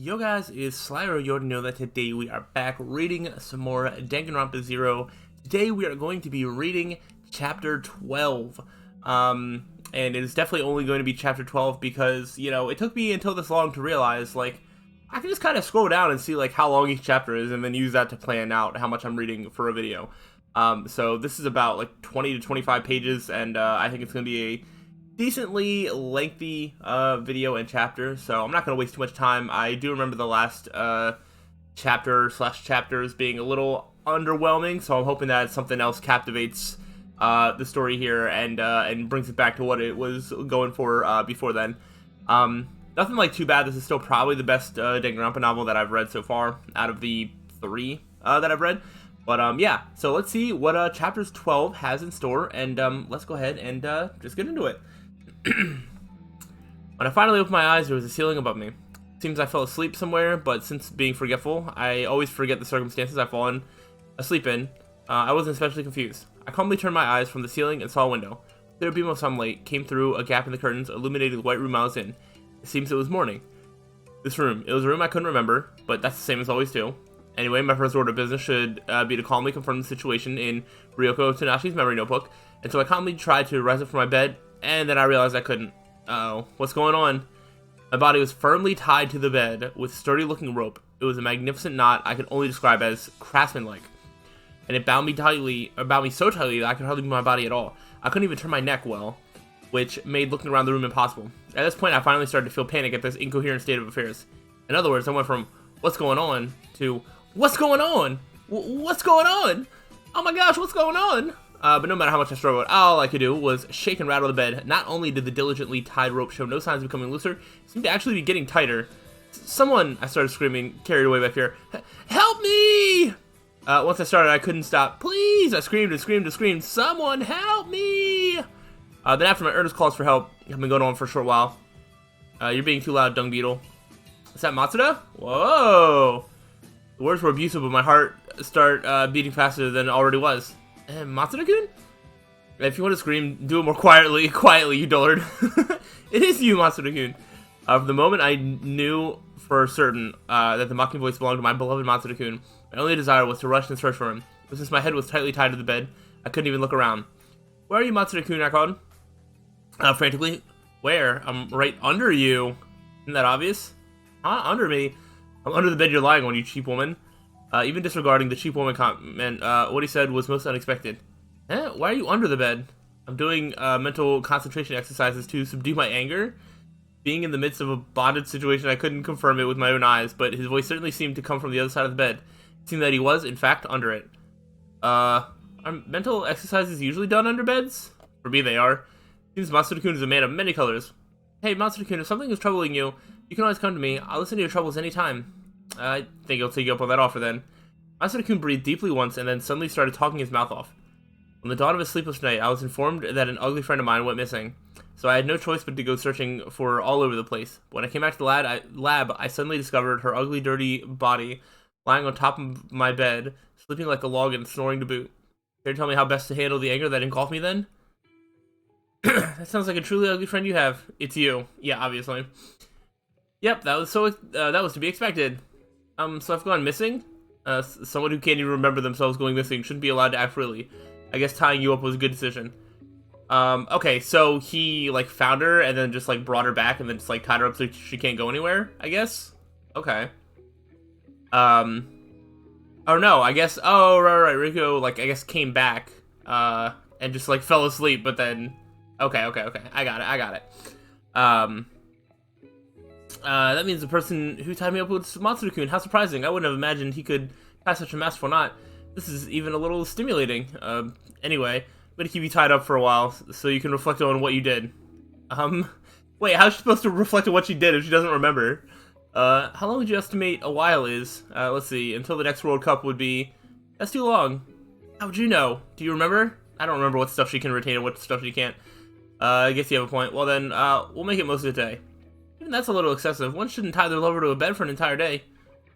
Yo guys, it's slyroh. You already know that today we are back reading some more Danganronpa Zero. Today we are going to be reading chapter 12. And it is definitely only going to be chapter 12 because, it took me until this long to realize, I can just kind of scroll down and see, how long each chapter is and then use that to plan out how much I'm reading for a video. So this is about, 20 to 25 pages, and I think it's going to be a decently lengthy video and chapter, so I'm not going to waste too much time. I do remember the last chapters being a little underwhelming, so I'm hoping that something else captivates the story here and brings it back to what it was going for before then. Nothing too bad. This is still probably the best Danganronpa novel that I've read so far out of the 3 that I've read. But yeah, so let's see what chapters 12 has in store, and let's go ahead and just get into it. When I finally opened my eyes, there was a ceiling above me. Seems I fell asleep somewhere, but since being forgetful, I always forget the circumstances I've fallen asleep in. I wasn't especially confused. I calmly turned my eyes from the ceiling and saw a window. A clear beam of sunlight came through a gap in the curtains, illuminating the white room I was in. It seems it was morning. This room. It was a room I couldn't remember, but that's the same as always too. Anyway, my first order of business should be to calmly confirm the situation in Ryoko Tanashi's memory notebook, and so I calmly tried to rise up from my bed, and then I realized I couldn't. Uh-oh, what's going on? My body was firmly tied to the bed with sturdy-looking rope. It was a magnificent knot I could only describe as craftsman-like, and it bound me so tightly that I could hardly move my body at all. I couldn't even turn my neck well, which made looking around the room impossible. At this point, I finally started to feel panic at this incoherent state of affairs. In other words, I went from "what's going on" to "what's going on? What's going on? Oh my gosh, what's going on?" But no matter how much I struggled, all I could do was shake and rattle the bed. Not only did the diligently tied rope show no signs of becoming looser, it seemed to actually be getting tighter. Someone, I started screaming, carried away by fear. Help me! Once I started, I couldn't stop. Please! I screamed and screamed and screamed. Someone help me! Then after my earnest calls for help, have been going on for a short while. You're being too loud, dung beetle. Is that Matsuda? Whoa! The words were abusive, but my heart started beating faster than it already was. Matsuda-kun? If you want to scream, do it more quietly, you dullard. It is you, Matsuda-kun. For the moment, I knew for certain that the mocking voice belonged to my beloved Matsuda-kun. My only desire was to rush and search for him. But since my head was tightly tied to the bed, I couldn't even look around. Where are you, Matsuda-kun? I called. Frantically. Where? I'm right under you. Isn't that obvious? Huh? Under me? I'm under the bed you're lying on, you cheap woman. Even disregarding the cheap woman comment, what he said was most unexpected. Why are you under the bed? I'm doing mental concentration exercises to subdue my anger. Being in the midst of a bonded situation, I couldn't confirm it with my own eyes, but his voice certainly seemed to come from the other side of the bed. It seemed that he was, in fact, under it. Are mental exercises usually done under beds? For me, they are. Seems Matsuda-kun is a man of many colors. Hey, Matsuda-kun, if something is troubling you, you can always come to me. I'll listen to your troubles anytime. I think I'll take you up on that offer then. Matsuda-kun breathed deeply once and then suddenly started talking his mouth off. On the dawn of a sleepless night, I was informed that an ugly friend of mine went missing, so I had no choice but to go searching for her all over the place. When I came back to the lab, I suddenly discovered her ugly, dirty body lying on top of my bed, sleeping like a log and snoring to boot. Care to tell me how best to handle the anger that engulfed me then? That sounds like a truly ugly friend you have. It's you. Yeah, obviously. Yep, that was to be expected. So I've gone missing? Someone who can't even remember themselves going missing shouldn't be allowed to act freely. I guess tying you up was a good decision. Okay, so he, found her and then just, brought her back and then just, tied her up so she can't go anywhere, I guess? Okay. Oh, no, I guess, right, Rico, I guess came back, and just, fell asleep, but then, okay, I got it. That means the person who tied me up was Matsuda-kun. How surprising. I wouldn't have imagined he could tie such a masterful knot. This is even a little stimulating. Anyway, I'm gonna keep you tied up for a while so you can reflect on what you did. Wait, how's she supposed to reflect on what she did if she doesn't remember? How long would you estimate a while is? Let's see, until the next World Cup would be... That's too long. How would you know? Do you remember? I don't remember what stuff she can retain and what stuff she can't. I guess you have a point. Well then, we'll make it most of the day. Even that's a little excessive. One shouldn't tie their lover to a bed for an entire day.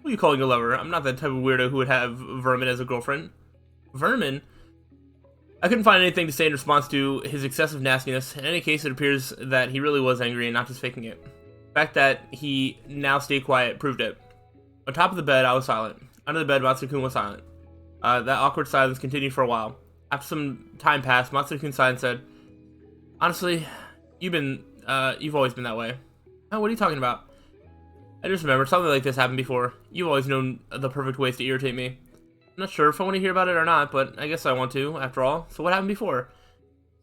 Who are you calling a lover? I'm not that type of weirdo who would have Vermin as a girlfriend. Vermin? I couldn't find anything to say in response to his excessive nastiness. In any case, it appears that he really was angry and not just faking it. The fact that he now stayed quiet proved it. On top of the bed, I was silent. Under the bed, Matsukun was silent. That awkward silence continued for a while. After some time passed, Matsukun sighed and said, "Honestly, you've always been that way." "Oh, what are you talking about?" "I just remembered something like this happened before. You've always known the perfect ways to irritate me." "I'm not sure if I want to hear about it or not, but I guess I want to, after all. So what happened before?"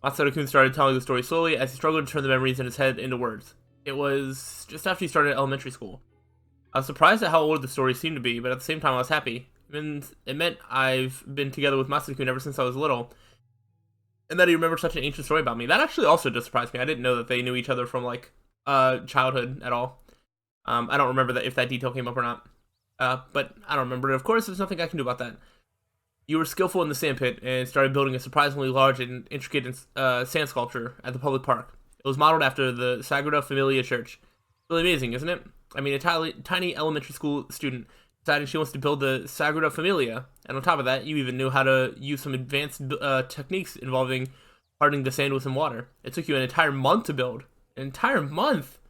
Matsukun started telling the story slowly as he struggled to turn the memories in his head into words. It was just after he started elementary school. I was surprised at how old the story seemed to be, but at the same time I was happy. It meant I've been together with Matsukun ever since I was little, and that he remembered such an ancient story about me. That actually also just surprised me. I didn't know that they knew each other from, like, childhood at all. I don't remember that if that detail came up or not. But I don't remember it. Of course, there's nothing I can do about that. You were skillful in the sandpit and started building a surprisingly large and intricate sand sculpture at the public park. It was modeled after the Sagrada Familia Church. Really amazing, isn't it? I mean, a tiny elementary school student deciding she wants to build the Sagrada Familia, and on top of that, you even knew how to use some advanced techniques involving hardening the sand with some water. It took you an entire month to build. An entire month!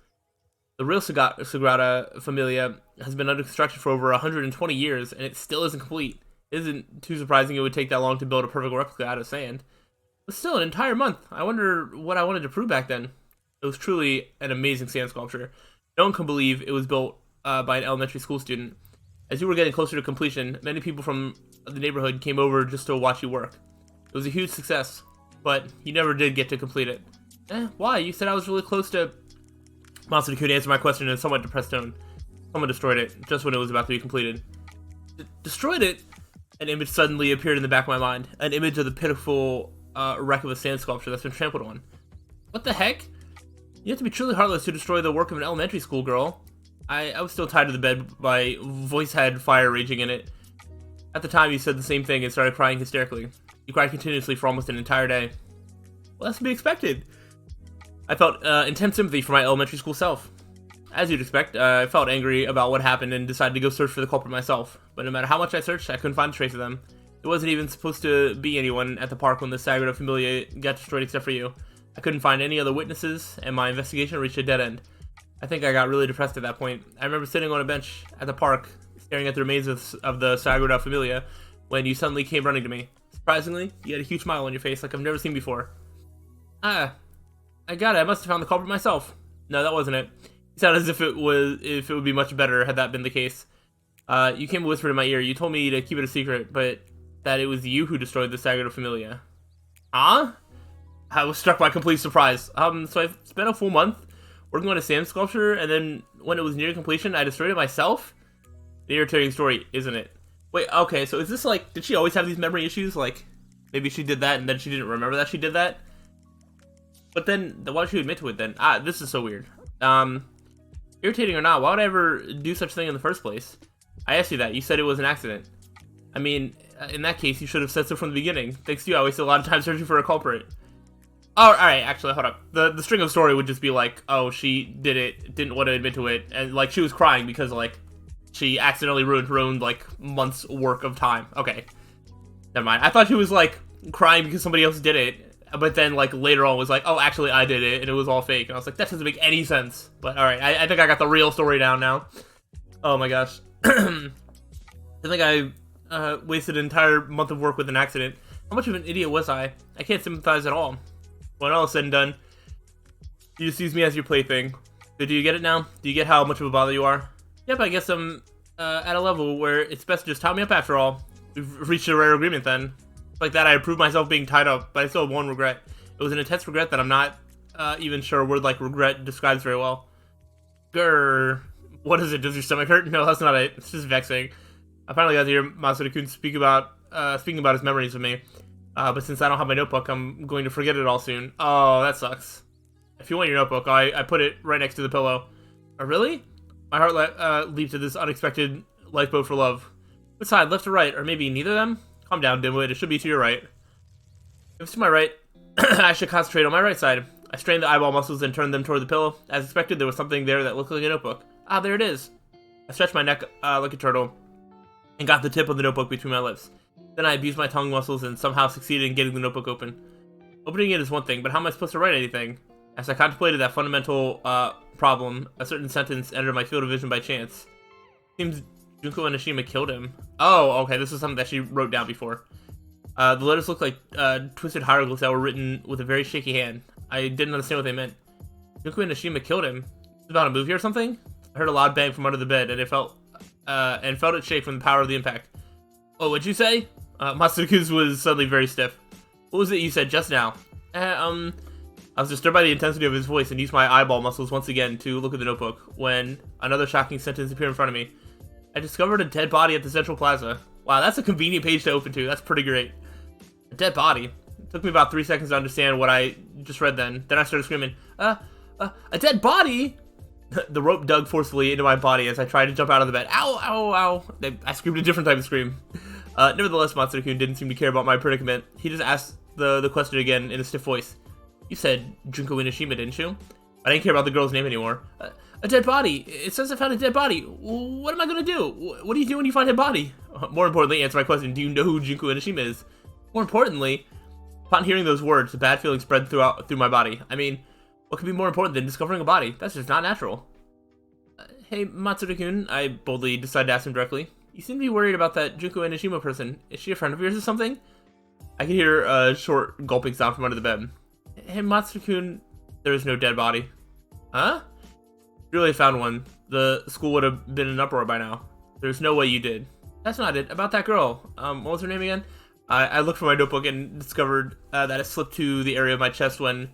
The real Sagrada Familia has been under construction for over 120 years, and it still isn't complete. It isn't too surprising it would take that long to build a perfect replica out of sand. But still, an entire month. I wonder what I wanted to prove back then. It was truly an amazing sand sculpture. No one can believe it was built by an elementary school student. As you were getting closer to completion, many people from the neighborhood came over just to watch you work. It was a huge success, but you never did get to complete it. Why? You said I was really close to... Matsukun answered my question in a somewhat depressed tone. Someone destroyed it, just when it was about to be completed. Destroyed it? An image suddenly appeared in the back of my mind. An image of the pitiful wreck of a sand sculpture that's been trampled on. What the heck? You have to be truly heartless to destroy the work of an elementary school girl. I was still tied to the bed. My voice had fire raging in it. At the time, you said the same thing and started crying hysterically. You cried continuously for almost an entire day. Well, that's to be expected. I felt intense sympathy for my elementary school self. As you'd expect, I felt angry about what happened and decided to go search for the culprit myself. But no matter how much I searched, I couldn't find a trace of them. There wasn't even supposed to be anyone at the park when the Sagrada Familia got destroyed except for you. I couldn't find any other witnesses, and my investigation reached a dead end. I think I got really depressed at that point. I remember sitting on a bench at the park, staring at the remains of the Sagrada Familia, when you suddenly came running to me. Surprisingly, you had a huge smile on your face like I've never seen before. I got it. I must have found the culprit myself. No, that wasn't it. You sounded as if it would be much better had that been the case. You came and whispered in my ear. You told me to keep it a secret, but that it was you who destroyed the Sagrada Familia. Huh? I was struck by complete surprise. So I spent a full month working on a sand sculpture, and then when it was near completion, I destroyed it myself? An irritating story, isn't it? Wait, okay, so is this like, did she always have these memory issues? Like, maybe she did that and then she didn't remember that she did that? But then, why did she admit to it then? This is so weird. Irritating or not, why would I ever do such a thing in the first place? I asked you that. You said it was an accident. I mean, in that case, you should have said so from the beginning. Thanks to you, I wasted a lot of time searching for a culprit. Oh, alright, actually, hold up. The string of story would just be like, oh, she did it, didn't want to admit to it, and, like, she was crying because, like, she accidentally ruined, like, months' work of time. Okay. Never mind. I thought she was, like, crying because somebody else did it, but then, like, later on was like, oh, actually, I did it, and it was all fake. And I was like, that doesn't make any sense. But, alright, I think I got the real story down now. Oh my gosh. I think I wasted an entire month of work with an accident. How much of an idiot was I? I can't sympathize at all. When all is said and done, you just use me as your plaything. So do you get it now? Do you get how much of a bother you are? Yep, I guess I'm at a level where it's best to just tie me up after all. We've reached a rare agreement then. Like that, I approved myself being tied up, but I still have one regret. It was an intense regret that I'm not even sure a word like regret describes very well. Grr. What is it? Does your stomach hurt? No, that's not it. It's just vexing. I finally got to hear Masaru-kun speaking about his memories with me. But since I don't have my notebook, I'm going to forget it all soon. Oh, that sucks. If you want your notebook, I put it right next to the pillow. Oh, really? My heart leaped to this unexpected lifeboat for love. Which side, left or right? Or maybe neither of them? Calm down, dimwit. It should be to your right. If it's to my right, I should concentrate on my right side. I strained the eyeball muscles and turned them toward the pillow. As expected, there was something there that looked like a notebook. Ah, there it is. I stretched my neck like a turtle and got the tip of the notebook between my lips. Then I abused my tongue muscles and somehow succeeded in getting the notebook open. Opening it is one thing, but how am I supposed to write anything? As I contemplated that fundamental problem, a certain sentence entered my field of vision by chance. Seems Junko Enoshima killed him. Oh, okay, this is something that she wrote down before. The letters looked like twisted hieroglyphs that were written with a very shaky hand. I didn't understand what they meant. Junko Enoshima killed him. It's about a movie or something? I heard a loud bang from under the bed, and felt it shake from the power of the impact. Oh, what'd you say? Matsuda's was suddenly very stiff. What was it you said just now? I was disturbed by the intensity of his voice and used my eyeball muscles once again to look at the notebook, when another shocking sentence appeared in front of me. I discovered a dead body at the Central Plaza. Wow, that's a convenient page to open to. That's pretty great. A dead body? It took me about 3 seconds to understand what I just read then. Then I started screaming, a dead body? The rope dug forcefully into my body as I tried to jump out of the bed. Ow, ow, ow. I screamed a different type of scream. Nevertheless, Matsuda-kun didn't seem to care about my predicament. He just asked the question again in a stiff voice. You said Junko Enoshima, didn't you? I didn't care about the girl's name anymore. A dead body. It says I found a dead body. What am I gonna do? What do you do when you find a body? More importantly, answer my question. Do you know who Junko Enoshima is? More importantly, upon hearing those words, a bad feeling spread through my body. I mean, what could be more important than discovering a body? That's just not natural. Hey, Matsuda-kun, I boldly decided to ask him directly. You seem to be worried about that Junko Enoshima person. Is she a friend of yours or something? I could hear a short gulping sound from under the bed. Hey, Matsuda-kun, there is no dead body. Huh? If you really found one, the school would have been in an uproar by now. There's no way you did. That's not it. About that girl. What was her name again? I looked for my notebook and discovered that it slipped to the area of my chest when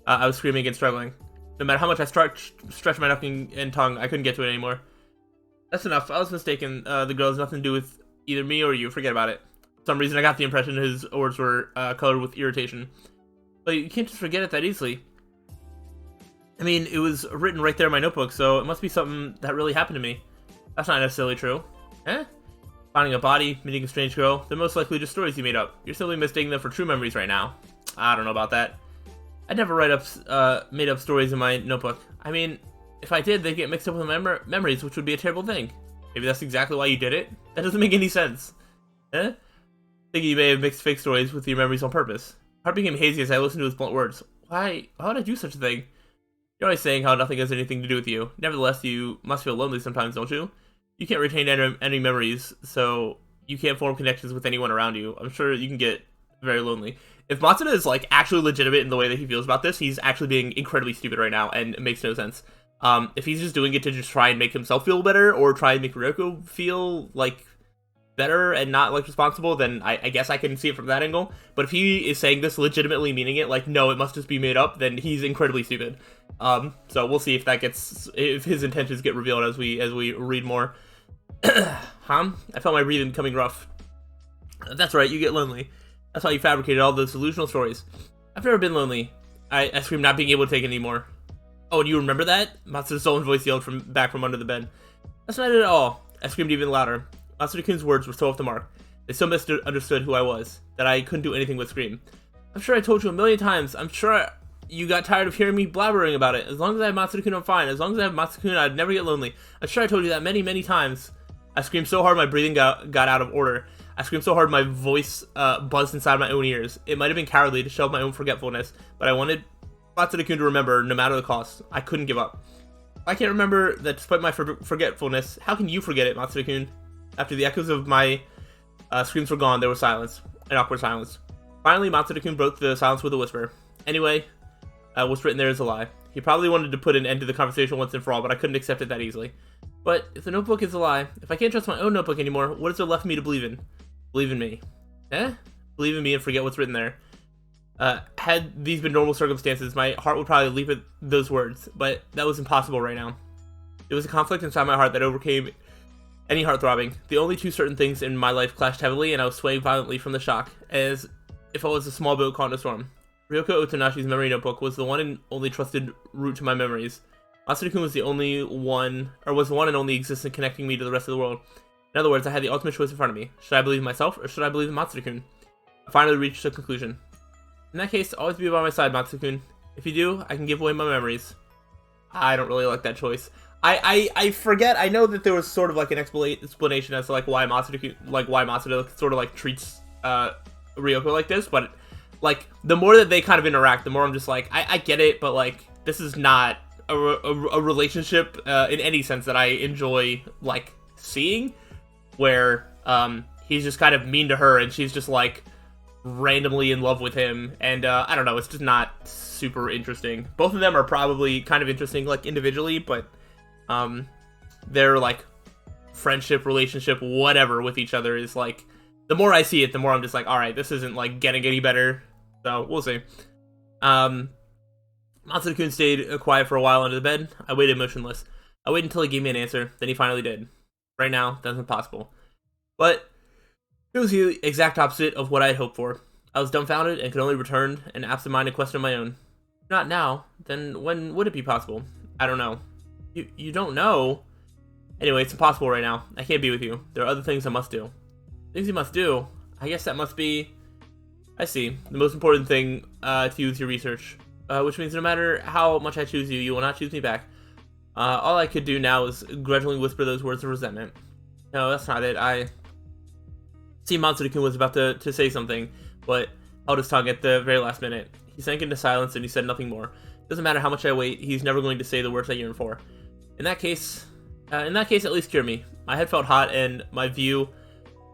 I was screaming and struggling. No matter how much I stretched my neck and tongue, I couldn't get to it anymore. That's enough. I was mistaken. The girl has nothing to do with either me or you. Forget about it. For some reason, I got the impression his words were colored with irritation. But you can't just forget it that easily. I mean, it was written right there in my notebook, so it must be something that really happened to me. That's not necessarily true. Eh? Finding a body, meeting a strange girl, they're most likely just stories you made up. You're simply mistaking them for true memories right now. I don't know about that. I'd never made up stories in my notebook. I mean, if I did, they'd get mixed up with memories, which would be a terrible thing. Maybe that's exactly why you did it? That doesn't make any sense. Eh? Thinking you may have mixed fake stories with your memories on purpose. My heart became hazy as I listened to his blunt words. Why would I do such a thing? You're always saying how nothing has anything to do with you. Nevertheless, you must feel lonely sometimes, don't you? You can't retain any memories, so you can't form connections with anyone around you. I'm sure you can get very lonely. If Matsuda is like actually legitimate in the way that he feels about this, he's actually being incredibly stupid right now, and it makes no sense. If he's just doing it to just try and make himself feel better, or try and make Ryoko feel like better and not like responsible, then I guess I can see it from that angle. But if he is saying this legitimately meaning it, like no, it must just be made up, then he's incredibly stupid. So we'll see if his intentions get revealed as we read more. I felt my breathing becoming rough. That's right, you get lonely. That's why you fabricated all those delusional stories. I've never been lonely. I screamed, not being able to take it anymore. Oh, and you remember that? Matsuda's sullen voice yelled back from under the bed. That's not it at all. I screamed even louder. Matsuda-kun's words were so off the mark. They so misunderstood who I was, that I couldn't do anything but scream. I'm sure I told you a million times. I'm sure you got tired of hearing me blabbering about it. As long as I have Matsuda-kun, I'm fine. As long as I have Matsuda-kun, I'd never get lonely. I'm sure I told you that many, many times. I screamed so hard my breathing got out of order. I screamed so hard my voice buzzed inside my own ears. It might have been cowardly to show my own forgetfulness, but I wanted Matsuda-kun to remember no matter the cost. I couldn't give up. I can't remember that despite my forgetfulness. How can you forget it, Matsuda-kun? After the echoes of my screams were gone, there was silence. An awkward silence. Finally, Matsuda-kun broke the silence with a whisper. Anyway, what's written there is a lie. He probably wanted to put an end to the conversation once and for all, but I couldn't accept it that easily. But if the notebook is a lie, if I can't trust my own notebook anymore, what is there left for me to believe in? Believe in me. Eh? Believe in me and forget what's written there. Had these been normal circumstances, my heart would probably leap at those words, but that was impossible right now. There was a conflict inside my heart that overcame any heart throbbing. The only two certain things in my life clashed heavily, and I was swaying violently from the shock, as if I was a small boat caught in a storm. Ryoko Otonashi's memory notebook was the one and only trusted route to my memories. Matsuda-kun was the one and only existence connecting me to the rest of the world. In other words, I had the ultimate choice in front of me. Should I believe in myself, or should I believe in Matsuda-kun? I finally reached a conclusion. In that case, always be by my side, Matsuda-kun. If you do, I can give away my memories. I don't really like that choice. I forget. I know that there was sort of like an explanation as to like why Matsuda sort of like treats Ryoko like this, but like, the more that they kind of interact, the more I'm just like, I get it, but, like, this is not a relationship in any sense that I enjoy, like, seeing, where he's just kind of mean to her, and she's just, like, randomly in love with him, and I don't know, it's just not super interesting. Both of them are probably kind of interesting, like, individually, but their, like, friendship, relationship, whatever with each other is, like, the more I see it, the more I'm just like, alright, this isn't, like, getting any better, so we'll see. Matsuda-kun stayed quiet for a while under the bed. I waited motionless. I waited until he gave me an answer, then he finally did. Right now, that's impossible. But it was the exact opposite of what I had hoped for. I was dumbfounded and could only return an absent-minded question of my own. Not now, then when would it be possible? I don't know. You don't know? Anyway, it's impossible right now. I can't be with you. There are other things I must do. Things you must do? I guess that must be... I see. The most important thing to you is your research. Which means no matter how much I choose you, you will not choose me back. All I could do now is grudgingly whisper those words of resentment. No, that's not it. See, Matsuda-kun was about to say something, but held his tongue at the very last minute. He sank into silence and he said nothing more. Doesn't matter how much I wait, he's never going to say the words I yearn for. In that case, at least cure me. My head felt hot and my view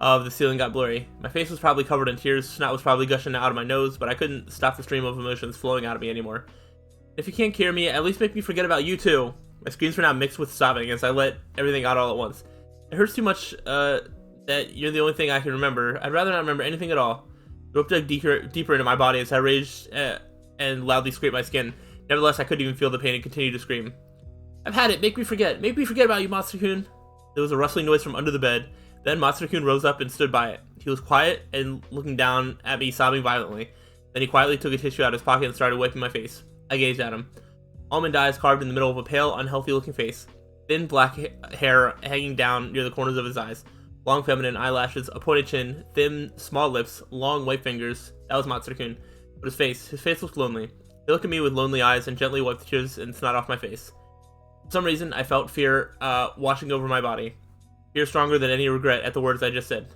of the ceiling got blurry. My face was probably covered in tears, snot was probably gushing out of my nose, but I couldn't stop the stream of emotions flowing out of me anymore. If you can't cure me, at least make me forget about you too. My screams were now mixed with sobbing as I let everything out all at once. It hurts too much that you're the only thing I can remember. I'd rather not remember anything at all. The rope dug deeper into my body as I raged and loudly scraped my skin. Nevertheless, I couldn't even feel the pain and continued to scream. I've had it. Make me forget. Make me forget about you, Matsuda-kun. There was a rustling noise from under the bed. Then Matsuda-kun rose up and stood by it. He was quiet and looking down at me, sobbing violently. Then he quietly took a tissue out of his pocket and started wiping my face. I gazed at him. Almond eyes carved in the middle of a pale, unhealthy-looking face. Thin black hair hanging down near the corners of his eyes. Long feminine eyelashes, a pointed chin, thin, small lips, long white fingers. That was Matsuda-kun. But his face looked lonely. He looked at me with lonely eyes and gently wiped the tears and snot off my face. For some reason, I felt fear washing over my body. Fear stronger than any regret at the words I just said.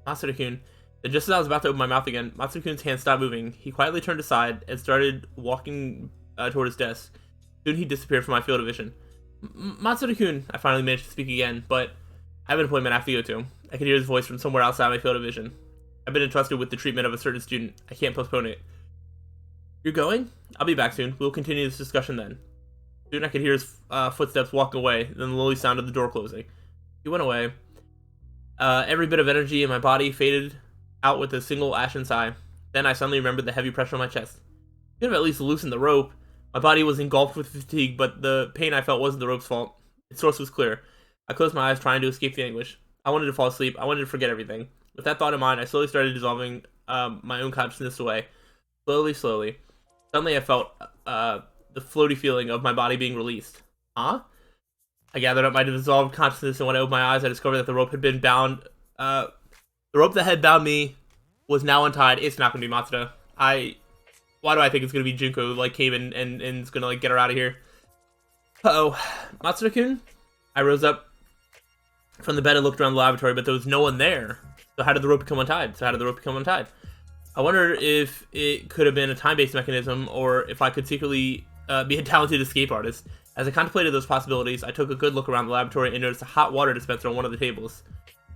Matsuda-kun. Then just as I was about to open my mouth again, Matsuda-kun's hand stopped moving. He quietly turned aside and started walking toward his desk. Soon he disappeared from my field of vision. Matsuda-kun, I finally managed to speak again, but I have an appointment I have to go to. I could hear his voice from somewhere outside my field of vision. I've been entrusted with the treatment of a certain student. I can't postpone it. You're going? I'll be back soon. We'll continue this discussion then. Soon I could hear his footsteps walking away, then the lonely sound of the door closing. He went away. Every bit of energy in my body faded out with a single ashen sigh. Then I suddenly remembered the heavy pressure on my chest. I could have at least loosened the rope. My body was engulfed with fatigue, but the pain I felt wasn't the rope's fault. Its source was clear. I closed my eyes, trying to escape the anguish. I wanted to fall asleep. I wanted to forget everything. With that thought in mind, I slowly started dissolving my own consciousness away. Slowly. Suddenly I felt the floaty feeling of my body being released. Huh? I gathered up my dissolved consciousness, and when I opened my eyes, I discovered that the rope had been bound. The rope that had bound me was now untied. It's not going to be Matsuda. Why do I think it's going to be Junko, like, came in and is going to, like, get her out of here? Uh-oh. Matsuda-kun? I rose up from the bed and looked around the laboratory, but there was no one there. So how did the rope become untied? I wonder if it could have been a time-based mechanism, or if I could secretly be a talented escape artist. As I contemplated those possibilities, I took a good look around the laboratory and noticed a hot water dispenser on one of the tables.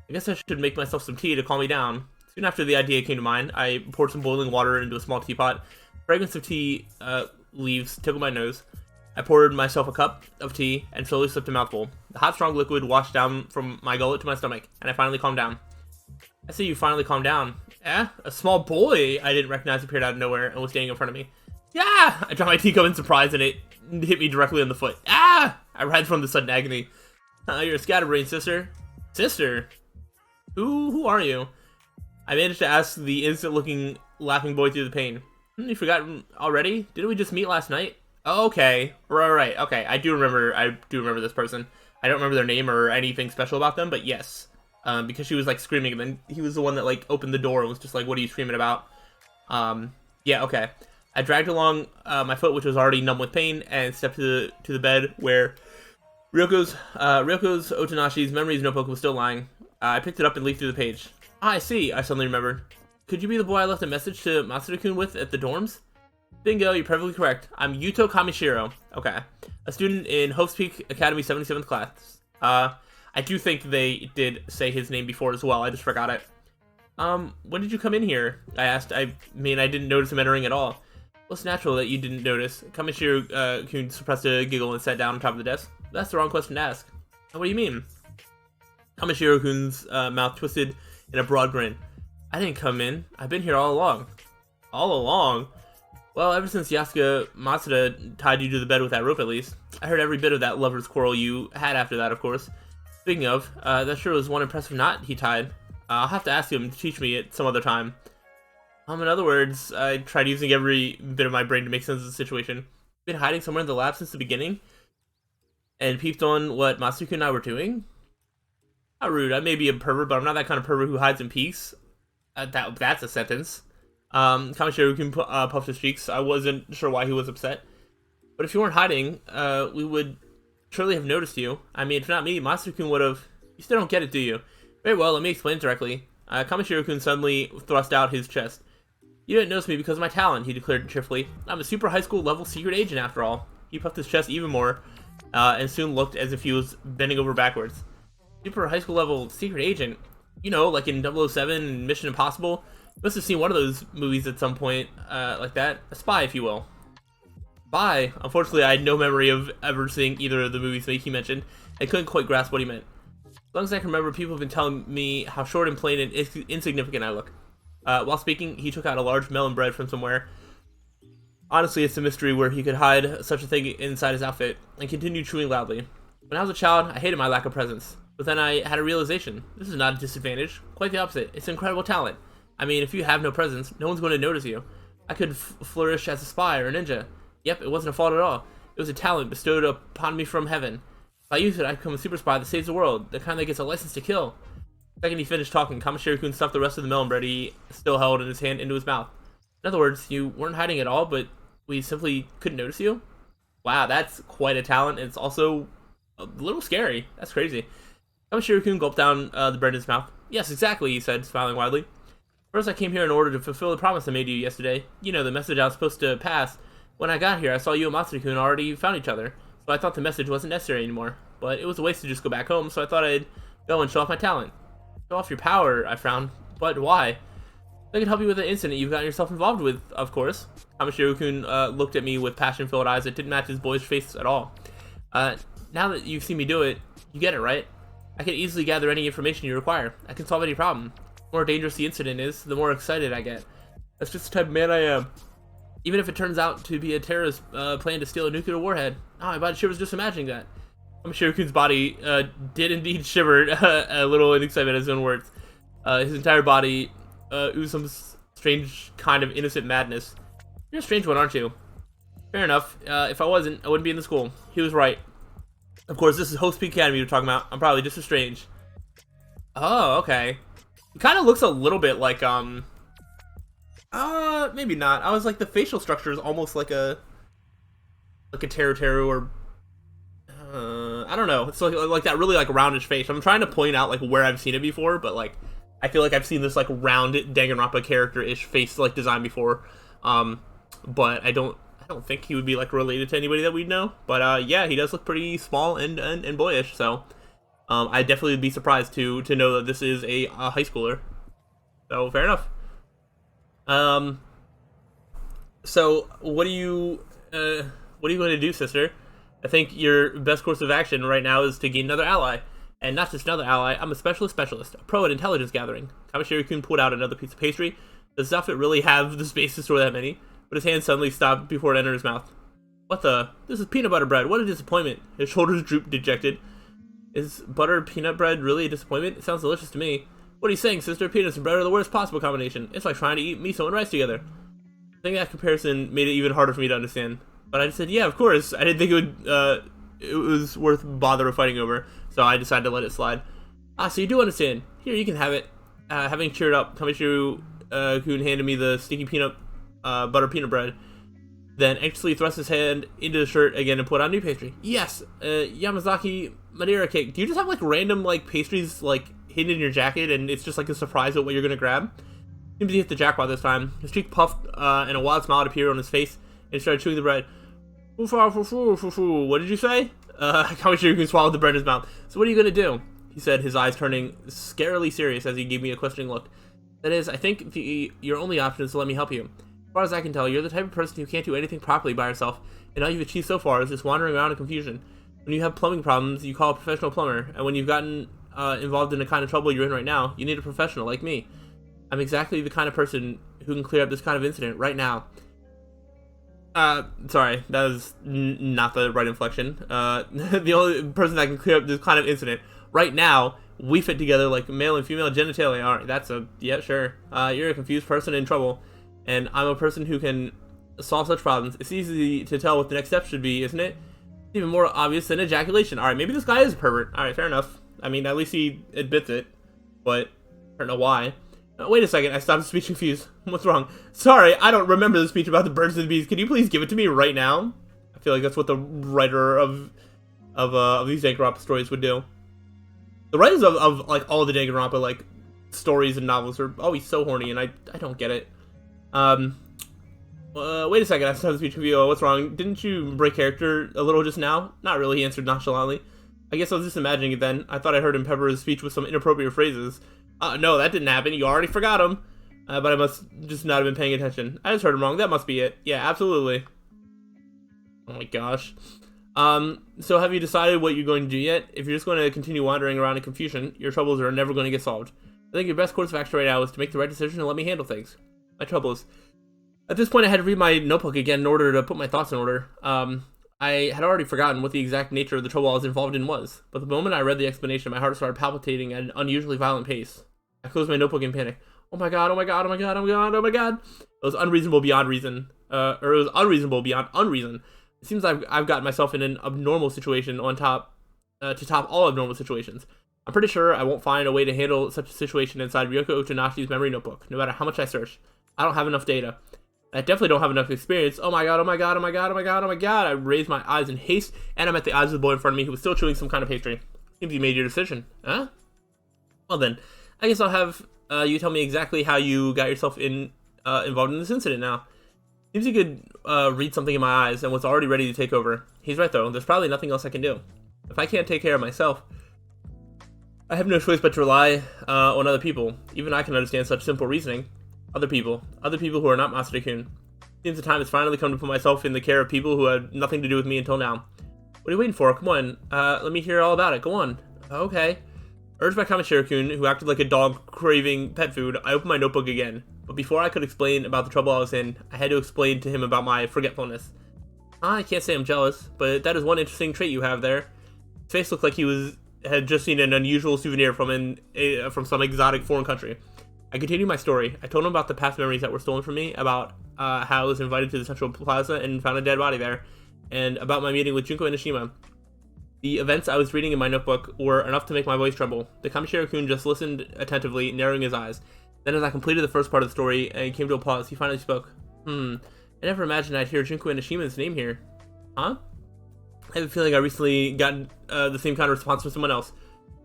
I guess I should make myself some tea to calm me down. Soon after the idea came to mind, I poured some boiling water into a small teapot. Fragrance of tea leaves tickled my nose. I poured myself a cup of tea and slowly sipped a mouthful. The hot, strong liquid washed down from my gullet to my stomach, and I finally calmed down. I see you finally calmed down. A small boy I didn't recognize appeared out of nowhere and was standing in front of me. Yeah! I dropped my teacup in surprise and it hit me directly on the foot. I writhed from the sudden agony. You're a scatterbrain, sister. Sister? Who are you? I managed to ask the innocent-looking, laughing boy through the pain. You forgot already? Didn't we just meet last night? Oh, okay. Right. Okay, I do remember this person. I don't remember their name or anything special about them, but yes. Because she was, like, screaming, and then he was the one that, like, opened the door and was just like, what are you screaming about? Yeah, okay. I dragged along my foot, which was already numb with pain, and stepped to the bed where Ryoko's Otonashi's memories notebook was still lying. I picked it up and leafed through the page. I see, I suddenly remembered. could you be the boy I left a message to Masaru-kun with at the dorms? Bingo, you're perfectly correct. I'm Yuto Kamishiro. Okay. A student in Hope's Peak Academy 77th class. I do think they did say his name before as well. I just forgot it. When did you come in here? I asked. I mean, I didn't notice him entering at all. Well, it's natural that you didn't notice. Kamishiro-kun suppressed a giggle and sat down on top of the desk. That's the wrong question to ask. What do you mean? Kamishiro-kun's mouth twisted in a broad grin. I didn't come in. I've been here all along. All along? Well, ever since Yasuka Matsuda tied you to the bed with that rope, at least. I heard every bit of that lover's quarrel you had after that, of course. Speaking of, that sure was one impressive knot he tied. I'll have to ask him to teach me it some other time. In other words, I tried using every bit of my brain to make sense of the situation. Been hiding somewhere in the lab since the beginning? And peeped on what Matsuko and I were doing? How rude. I may be a pervert, but I'm not that kind of pervert who hides in peace. That's a sentence. Kamishiro-kun puffed his cheeks. I wasn't sure why he was upset. But if you weren't hiding, we would surely have noticed you. I mean, if not me, Matsuko-kun would have... You still don't get it, do you? Very well, let me explain it directly. Kamishiro-kun suddenly thrust out his chest. You didn't notice me because of my talent, he declared cheerfully. I'm a super high school level secret agent after all. He puffed his chest even more, and soon looked as if he was bending over backwards. Super high school level secret agent? You know, like in 007 and Mission Impossible? You must have seen one of those movies at some point, like that. A spy, if you will. Spy? Unfortunately, I had no memory of ever seeing either of the movies that he mentioned. I couldn't quite grasp what he meant. As long as I can remember, people have been telling me how short and plain and insignificant I look. While speaking, he took out a large melon bread from somewhere. Honestly, it's a mystery where he could hide such a thing inside his outfit, and continued chewing loudly. When I was a child, I hated my lack of presence. But then I had a realization. This is not a disadvantage. Quite the opposite. It's an incredible talent. I mean, if you have no presence, no one's going to notice you. I could flourish as a spy or a ninja. Yep, it wasn't a fault at all. It was a talent bestowed upon me from heaven. If I use it, I become a super spy that saves the world, the kind that gets a license to kill. The second he finished talking, Kamishiro-kun stuffed the rest of the melon bread he still held in his hand into his mouth. In other words, you weren't hiding at all, but we simply couldn't notice you? Wow, that's quite a talent. It's also a little scary. That's crazy. Kamishiro-kun gulped down the bread in his mouth. Yes, exactly, he said, smiling widely. First, I came here in order to fulfill the promise I made you yesterday. You know, the message I was supposed to pass. When I got here, I saw you and Matsuri-kun already found each other, so I thought the message wasn't necessary anymore. But it was a waste to just go back home, so I thought I'd go and show off my talent. Show off your power, I frowned. But why? I could help you with an incident you've gotten yourself involved with, of course. Kamishiro-kun looked at me with passion-filled eyes that didn't match his boyish face at all. Now that you've seen me do it, you get it, right? I can easily gather any information you require. I can solve any problem. The more dangerous the incident is, the more excited I get. That's just the type of man I am. Even if it turns out to be a terrorist plan to steal a nuclear warhead. Oh, my body shivers just imagining that. Kamishiro-kun's body did indeed shiver a little in excitement at his own words. His entire body oozed some strange kind of innocent madness. You're a strange one, aren't you? Fair enough. If I wasn't, I wouldn't be in the school. He was right. Of course, this is Hope's Peak Academy you're talking about. I'm probably just as strange. Oh, okay. He kind of looks a little bit like, maybe not. I was like, the facial structure is almost like a Teru or, I don't know. It's like that really like roundish face. I'm trying to point out like where I've seen it before, but like, I feel like I've seen this like round Danganronpa character-ish face like design before. But I don't think he would be like related to anybody that we'd know. But yeah, he does look pretty small and boyish. So I'd definitely be surprised to know that this is a high schooler. So fair enough. So what are you going to do, sister? I think your best course of action right now is to gain another ally. And not just another ally, I'm a specialist, a pro at intelligence gathering. Kamishiro-kun pulled out another piece of pastry. Does Zuffet really have the space to store that many? But his hand suddenly stopped before it entered his mouth. What the? This is peanut butter bread. What a disappointment. His shoulders drooped dejected. Is butter peanut bread really a disappointment? It sounds delicious to me. What are you saying, sister? Peanuts and bread are the worst possible combination. It's like trying to eat miso and rice together. I think that comparison made it even harder for me to understand. But I just said, yeah, of course. I didn't think it was worth bother of fighting over, so I decided to let it slide. Ah, so you do understand. Here, you can have it. Having cheered up, Kamishiro-kun handed me the sticky butter peanut bread, then anxiously thrust his hand into the shirt again and put on new pastry. Yes, Yamazaki Madeira cake. Do you just have like random like pastries like hidden in your jacket and it's just like a surprise at what you're gonna grab? Seems he hit the jackpot this time. His cheek puffed, and a wild smile appeared on his face, and he started chewing the bread. What did you say? Kamishiro swallowed the bread in his mouth. So what are you gonna do? He said, his eyes turning scarily serious as he gave me a questioning look. That is, I think your only option is to let me help you. As far as I can tell, you're the type of person who can't do anything properly by yourself, and all you've achieved so far is just wandering around in confusion. When you have plumbing problems, you call a professional plumber, and when you've gotten involved in the kind of trouble you're in right now, you need a professional like me. I'm exactly the kind of person who can clear up this kind of incident right now. Sorry, that was not the right inflection. The only person that can clear up this kind of incident right now, we fit together like male and female genitalia. Alright, that's yeah, sure. You're a confused person in trouble, and I'm a person who can solve such problems. It's easy to tell what the next step should be, isn't it? It's even more obvious than ejaculation. Alright, maybe this guy is a pervert. Alright, fair enough. I mean, at least he admits it, but I don't know why. Wait a second, I stopped speech confused. What's wrong? Sorry, I don't remember the speech about the birds and the bees. Can you please give it to me right now? I feel like that's what the writer of these Danganronpa stories would do. The writers of like all the Danganronpa like stories and novels are always so horny, and I don't get it. Wait a second, I stopped speech confused. What's wrong? Didn't you break character a little just now? Not really, he answered nonchalantly. I guess I was just imagining it then. I thought I heard him pepper his speech with some inappropriate phrases. No, that didn't happen. You already forgot him. But I must just not have been paying attention. I just heard him wrong. That must be it. Yeah, absolutely. Oh my gosh. So have you decided what you're going to do yet? If you're just going to continue wandering around in confusion, your troubles are never going to get solved. I think your best course of action right now is to make the right decision and let me handle things. My troubles. At this point, I had to read my notebook again in order to put my thoughts in order. I had already forgotten what the exact nature of the trouble I was involved in was, but the moment I read the explanation, my heart started palpitating at an unusually violent pace. I closed my notebook in panic. Oh my god, oh my god, oh my god, oh my god, oh my god. It was unreasonable beyond reason. Or it was unreasonable beyond unreason. It seems I've gotten myself in an abnormal situation on top, to top all abnormal situations. I'm pretty sure I won't find a way to handle such a situation inside Ryoko Uchinashi's memory notebook, no matter how much I search. I don't have enough data. I definitely don't have enough experience. Oh my god, oh my god, oh my god, oh my god, oh my god. I raised my eyes in haste, and I met the eyes of the boy in front of me who was still chewing some kind of pastry. Seems you made your decision. Huh? Well then, I guess I'll have you tell me exactly how you got yourself involved in this incident now. Seems you could read something in my eyes and was already ready to take over. He's right though, there's probably nothing else I can do. If I can't take care of myself, I have no choice but to rely on other people. Even I can understand such simple reasoning. Other people who are not Masada-kun. Seems the time has finally come to put myself in the care of people who had nothing to do with me until now. What are you waiting for? Come on, let me hear all about it. Go on. Okay. Urged by Kamishiro-kun, who acted like a dog craving pet food, I opened my notebook again. But before I could explain about the trouble I was in, I had to explain to him about my forgetfulness. I can't say I'm jealous, but that is one interesting trait you have there. His face looked like he had just seen an unusual souvenir from some exotic foreign country. I continued my story. I told him about the past memories that were stolen from me, about how I was invited to the Central Plaza and found a dead body there, and about my meeting with Junko Enoshima. The events I was reading in my notebook were enough to make my voice tremble. The Kamishiro-kun just listened attentively, narrowing his eyes. Then as I completed the first part of the story and came to a pause, he finally spoke. I never imagined I'd hear Junko Enoshima's name here. Huh? I have a feeling I recently got the same kind of response from someone else.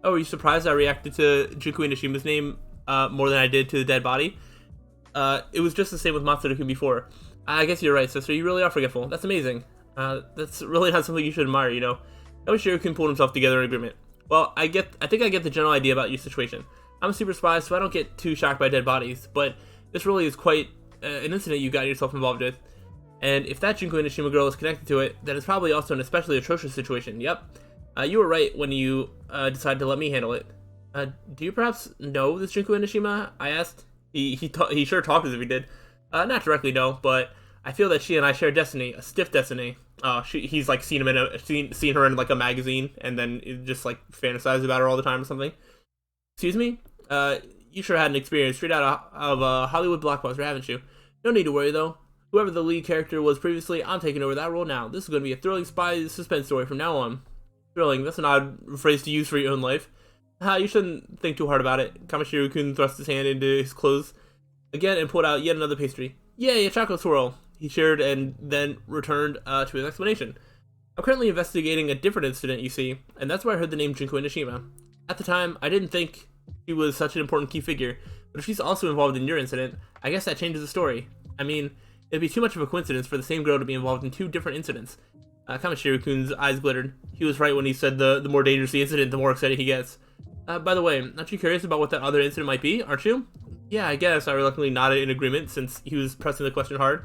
Oh, were you surprised I reacted to Junko Enoshima's name more than I did to the dead body? It was just the same with Matsuda-kun before. I guess you're right, sister. You really are forgetful. That's amazing. That's really not something you should admire, you know. Kamishiro-kun pulled himself together in agreement. Well, I think I get the general idea about your situation. I'm a super spy, so I don't get too shocked by dead bodies, but this really is quite an incident you got yourself involved with. And if that Junko Enoshima girl is connected to it, then it's probably also an especially atrocious situation. Yep. You were right when you decided to let me handle it. Do you perhaps know this Junko Enoshima? I asked. He sure talked as if he did. Not directly, no, but I feel that she and I share destiny, a stiff destiny. He's like seen her in like a magazine, and then just like fantasized about her all the time or something. Excuse me? You sure had an experience straight out of a Hollywood blockbuster, haven't you? No need to worry though. Whoever the lead character was previously, I'm taking over that role now. This is going to be a thrilling spy suspense story from now on. Thrilling, that's an odd phrase to use for your own life. You shouldn't think too hard about it. Kamishiro-kun thrust his hand into his clothes again and pulled out yet another pastry. Yay, a chocolate swirl! He shared and then returned to his explanation. I'm currently investigating a different incident, you see, and that's where I heard the name Junko Enoshima. At the time, I didn't think she was such an important key figure, But if she's also involved in your incident, I guess that changes the story. I mean, it'd be too much of a coincidence for the same girl to be involved in 2 different incidents. Kamishiro-kun's eyes glittered. He was right when he said the more dangerous the incident, the more excited he gets. By the way, aren't you curious about what that other incident might be, aren't you? Yeah, I guess. I reluctantly nodded in agreement since he was pressing the question hard.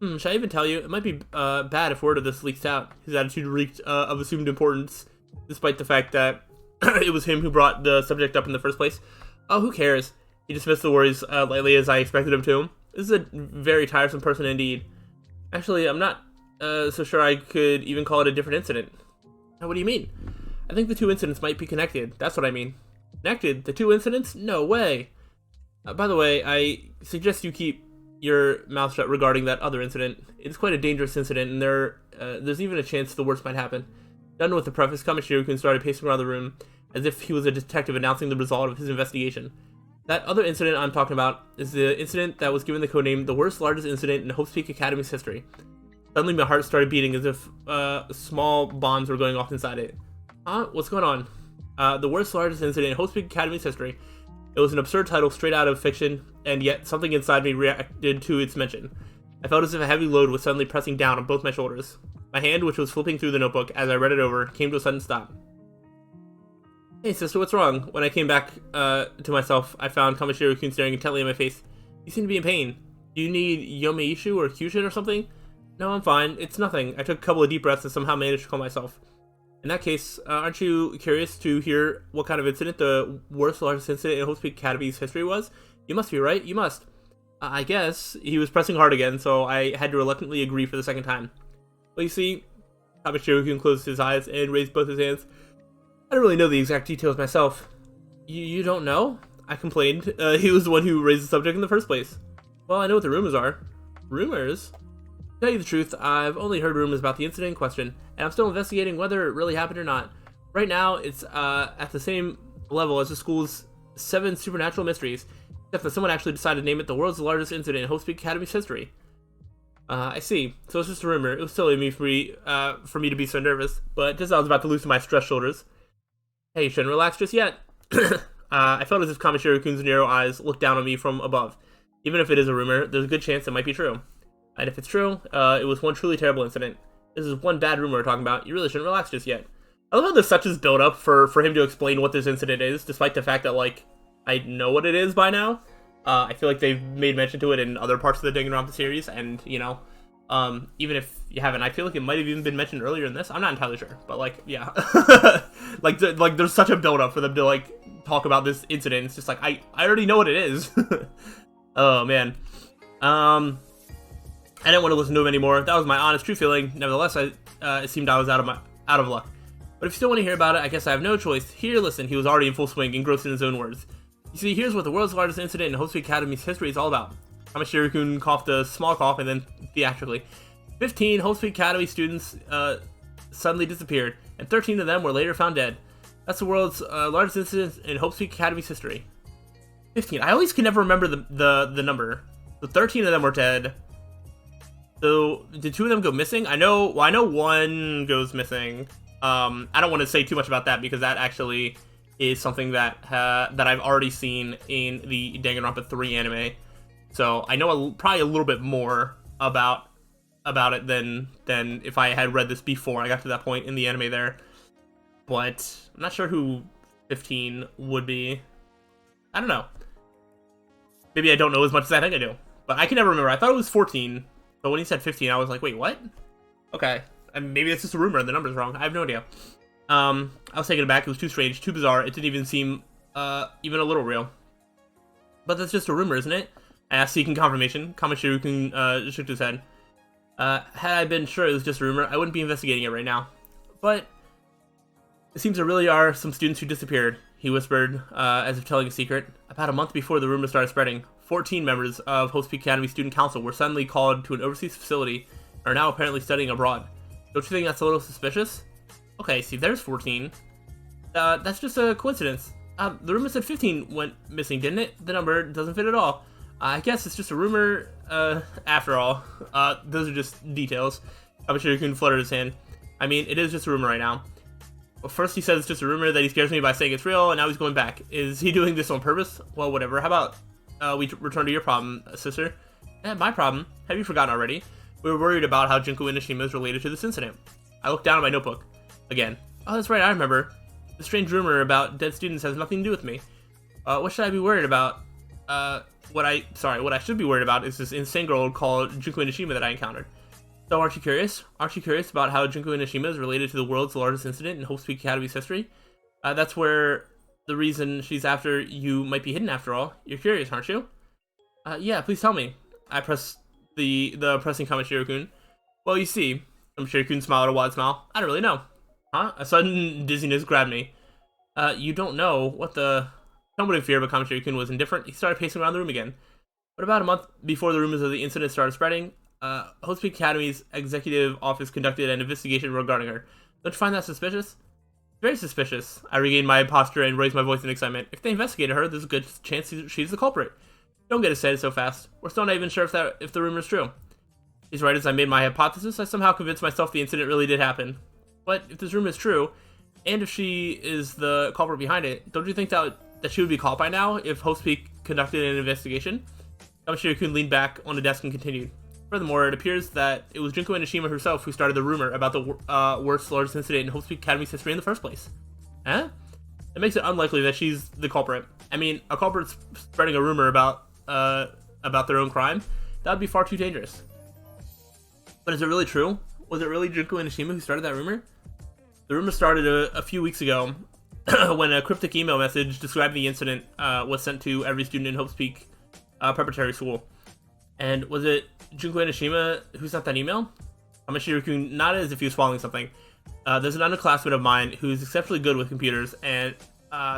Should I even tell you? It might be bad if word of this leaks out. His attitude reeked of assumed importance, despite the fact that it was him who brought the subject up in the first place. Oh, who cares? He dismissed the worries lightly as I expected him to. This is a very tiresome person indeed. Actually, I'm not so sure I could even call it a different incident. Now, what do you mean? I think the 2 incidents might be connected. That's what I mean. Connected? The 2 incidents? No way. By the way, I suggest you keep your mouth shut regarding that other incident. It's quite a dangerous incident, and there's even a chance the worst might happen. Done with the preface, Kamishiro-kun started pacing around the room as if he was a detective announcing the result of his investigation. That other incident I'm talking about is the incident that was given the codename the worst largest incident in Hope's Peak Academy's history. Suddenly my heart started beating as if small bombs were going off inside it. What's going on? The worst largest incident in Hope's Peak Academy's history. It was an absurd title straight out of fiction, and yet something inside me reacted to its mention. I felt as if a heavy load was suddenly pressing down on both my shoulders. My hand, which was flipping through the notebook as I read it over, came to a sudden stop. Hey sister, what's wrong? When I came back to myself, I found Kamishiro-kun staring intently at my face. You seem to be in pain. Do you need Yomeishu or Kyushin or something? No, I'm fine. It's nothing. I took a couple of deep breaths and somehow managed to calm myself. In that case, aren't you curious to hear what kind of incident the worst largest incident in Hope's Peak Academy's history was? You must be right. You must. I guess. He was pressing hard again, so I had to reluctantly agree for the second time. Well, you see, Kamishiro-kun closed his eyes and raised both his hands. I don't really know the exact details myself. You don't know? I complained. He was the one who raised the subject in the first place. Well, I know what the rumors are. Rumors? To tell you the truth, I've only heard rumors about the incident in question, and I'm still investigating whether it really happened or not. Right now, it's at the same level as the school's 7 supernatural mysteries, except that someone actually decided to name it the world's largest incident in Hope's Peak Academy's history. I see. So it's just a rumor. It was silly of me for me to be so nervous, but just as I was about to loosen my stressed shoulders. Hey, you shouldn't relax just yet. I felt as if Kamishiro-kun's narrow eyes looked down on me from above. Even if it is a rumor, there's a good chance it might be true. And if it's true, it was one truly terrible incident. This is one bad rumor we're talking about. You really shouldn't relax just yet. I love how there's such this build-up for him to explain what this incident is, despite the fact that, like, I know what it is by now. I feel like they've made mention to it in other parts of the Danganronpa series, and, you know, even if you haven't, I feel like it might have even been mentioned earlier in this. I'm not entirely sure, but, like, yeah. like there's such a build-up for them to, like, talk about this incident. It's just like, I already know what it is. Oh, man. I didn't want to listen to him anymore. That was my honest, true feeling. Nevertheless, it seemed I was out of luck. But if you still want to hear about it, I guess I have no choice. Here, listen, he was already in full swing, engrossed in his own words. You see, here's what the world's largest incident in Hope's Peak Academy's history is all about. Kamishiro-kun coughed a small cough and then theatrically. 15 Hope's Peak Academy students suddenly disappeared, and 13 of them were later found dead. That's the world's largest incident in Hope's Peak Academy's history. 15. I always can never remember the number. So 13 of them were dead. So did 2 of them go missing? I know one goes missing. I don't want to say too much about that because that actually is something that I've already seen in the Danganronpa 3 anime. So I know probably a little bit more about it than if I had read this before I got to that point in the anime there. But I'm not sure who 15 would be. I don't know. Maybe I don't know as much as I think I do. But I can never remember. I thought it was 14. But when he said 15, I was like, wait, what? Okay. And maybe it's just a rumor and the number's wrong. I have no idea. I was taken aback. It was too strange, too bizarre. It didn't even seem even a little real. But that's just a rumor, isn't it? I asked, seeking confirmation. Kamishiro-kun shook his head. Had I been sure it was just a rumor, I wouldn't be investigating it right now. But it seems there really are some students who disappeared, he whispered, as if telling a secret. About a month before the rumor started spreading, 14 members of Hope's Peak Academy Student Council were suddenly called to an overseas facility and are now apparently studying abroad. Don't you think that's a little suspicious? Okay, see, there's 14. That's just a coincidence. The rumor said 15 went missing, didn't it? The number doesn't fit at all. I guess it's just a rumor, after all. Those are just details. Kamishiro-kun fluttered his hand. I mean, it is just a rumor right now. Well, first he says it's just a rumor that he scares me by saying it's real, and now he's going back. Is he doing this on purpose? Well, whatever. How about we return to your problem, sister. My problem? Have you forgotten already? We were worried about how Junko Inishima is related to this incident. I looked down at my notebook. Again. Oh, that's right, I remember. The strange rumor about dead students has nothing to do with me. What should I be worried about? What I should be worried about is this insane girl called Junko Inishima that I encountered. So aren't you curious? Aren't you curious about how Junko Inishima is related to the world's largest incident in Hope Peak Academy's history? That's where the reason she's after you might be hidden after all. You're curious, aren't you? Yeah, please tell me. I press the pressing comment, Shirokun. Well, you see, Shirokun smiled a wide smile. I don't really know. Huh? A sudden dizziness grabbed me. You don't know what the... Someone in fear of Shirokun was indifferent. He started pacing around the room again. But about a month before the rumors of the incident started spreading, Hope Peak Academy's executive office conducted an investigation regarding her. Don't you find that suspicious? Very suspicious. I regained my posture and raised my voice in excitement. If they investigated her, there's a good chance she's the culprit. Don't get excited so fast. We're still not even sure if the rumor's true. He's right. As I made my hypothesis, I somehow convinced myself the incident really did happen. But if this rumor is true, and if she is the culprit behind it, don't you think that she would be caught by now if Hope Peak conducted an investigation? Shirokun leaned back on the desk and continued. Furthermore, it appears that it was Junko Inishima herself who started the rumor about the worst, largest incident in Hope Peak Academy's history in the first place. Huh? It makes it unlikely that she's the culprit. I mean, a culprit spreading a rumor about their own crime? That would be far too dangerous. But is it really true? Was it really Junko Inishima who started that rumor? The rumor started a few weeks ago when a cryptic email message describing the incident was sent to every student in Hope Peak Preparatory School. And was it Junko Inishima who sent that email? Shirokun nodded as if he was swallowing something. There's an underclassman of mine who's exceptionally good with computers and